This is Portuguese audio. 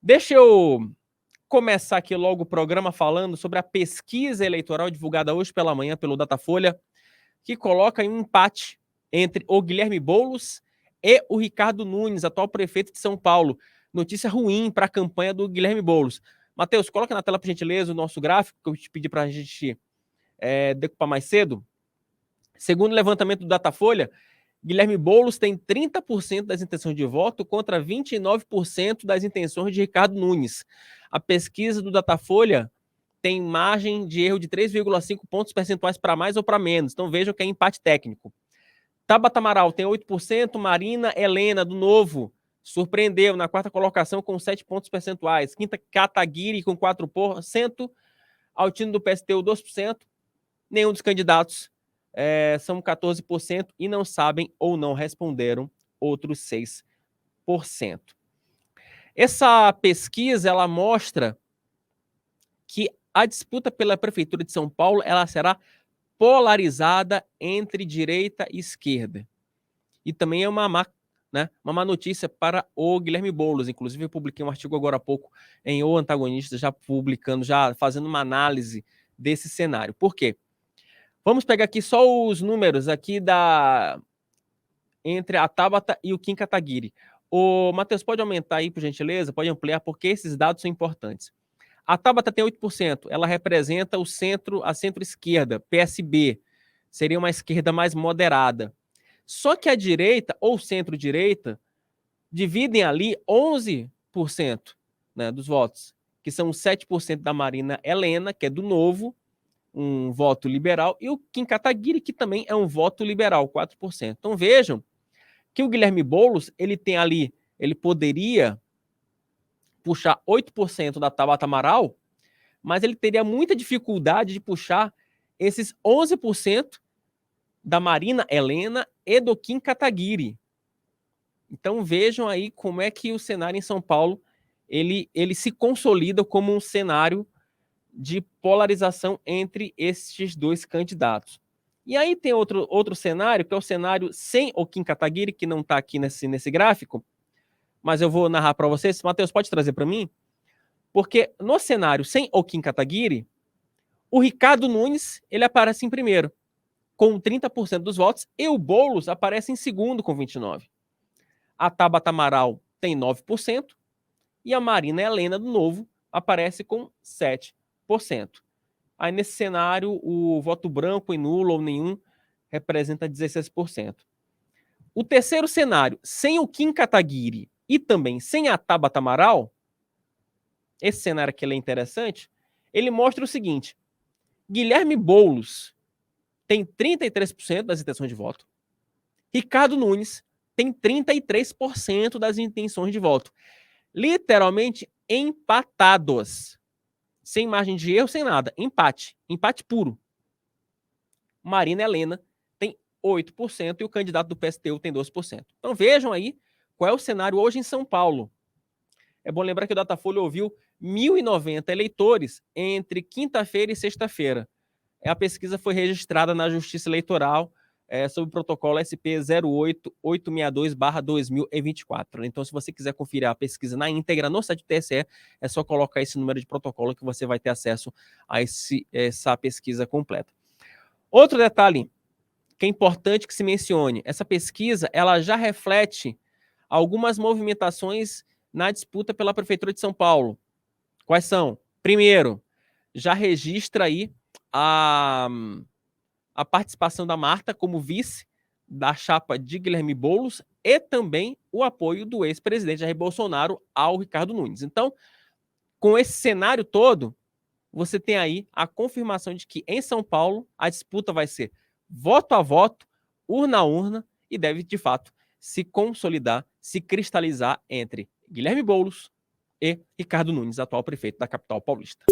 Deixa eu começar aqui logo o programa falando sobre a pesquisa eleitoral divulgada hoje pela manhã pelo Datafolha, que coloca em um empate entre o Guilherme Boulos e o Ricardo Nunes, atual prefeito de São Paulo. Notícia ruim para a campanha do Guilherme Boulos. Matheus, coloca na tela, por gentileza, o nosso gráfico, que eu te pedi para a gente decupar mais cedo. Segundo o levantamento do Datafolha, Guilherme Boulos tem 30% das intenções de voto contra 29% das intenções de Ricardo Nunes. A pesquisa do Datafolha tem margem de erro de 3,5 pontos percentuais para mais ou para menos. Então vejam que é empate técnico. Tabata Amaral tem 8%, Marina Helena, do Novo, surpreendeu na quarta colocação com 7 pontos percentuais. Quinta, Kataguiri com 4%, Altino do PSTU 2%, nenhum dos candidatos são 14% e não sabem ou não responderam outros 6%. Essa pesquisa ela mostra que a disputa pela Prefeitura de São Paulo ela será polarizada entre direita e esquerda. E também é uma má notícia para o Guilherme Boulos. Inclusive, eu publiquei um artigo agora há pouco em O Antagonista, já publicando, já fazendo uma análise desse cenário. Por quê? Vamos pegar aqui só os números aqui entre a Tabata e o Kim Kataguiri. O Matheus, pode aumentar aí, por gentileza? Pode ampliar, porque esses dados são importantes. A Tabata tem 8%, ela representa o centro, a centro-esquerda, PSB. Seria uma esquerda mais moderada. Só que a direita, ou centro-direita, dividem ali 11%, né, dos votos, que são 7% da Marina Helena, que é do Novo, um voto liberal, e o Kim Kataguiri, que também é um voto liberal, 4%. Então vejam que o Guilherme Boulos, ele tem ali, ele poderia puxar 8% da Tabata Amaral, mas ele teria muita dificuldade de puxar esses 11% da Marina Helena e do Kim Kataguiri. Então vejam aí como é que o cenário em São Paulo ele se consolida como um cenário de polarização entre estes dois candidatos. E aí tem outro cenário, que é o cenário sem o Kim Kataguiri, que não está aqui nesse gráfico, mas eu vou narrar para vocês. Matheus, pode trazer para mim? Porque no cenário sem o Kim Kataguiri, o Ricardo Nunes ele aparece em primeiro, com 30% dos votos, e o Boulos aparece em segundo, com 29%. A Tabata Amaral tem 9%, e a Marina Helena, do Novo, aparece com 7%. Aí, nesse cenário, o voto branco e nulo ou nenhum representa 16%. O terceiro cenário, sem o Kim Kataguiri e também sem a Tabata Amaral, esse cenário aqui é interessante, ele mostra o seguinte: Guilherme Boulos tem 33% das intenções de voto, Ricardo Nunes tem 33% das intenções de voto. Literalmente empatados. Sem margem de erro, sem nada. Empate. Empate puro. Marina Helena tem 8% e o candidato do PSTU tem 12%. Então vejam aí qual é o cenário hoje em São Paulo. É bom lembrar que o Datafolha ouviu 1.090 eleitores entre quinta-feira e sexta-feira. A pesquisa foi registrada na Justiça Eleitoral sob o protocolo SP 08862/2024. Então, se você quiser conferir a pesquisa na íntegra no site do TSE, é só colocar esse número de protocolo que você vai ter acesso a essa pesquisa completa. Outro detalhe que é importante que se mencione, essa pesquisa ela já reflete algumas movimentações na disputa pela Prefeitura de São Paulo. Quais são? Primeiro, já registra aí a participação da Marta como vice da chapa de Guilherme Boulos e também o apoio do ex-presidente Jair Bolsonaro ao Ricardo Nunes. Então, com esse cenário todo, você tem aí a confirmação de que em São Paulo a disputa vai ser voto a voto, urna a urna e deve, de fato, se consolidar, se cristalizar entre Guilherme Boulos e Ricardo Nunes, atual prefeito da capital paulista.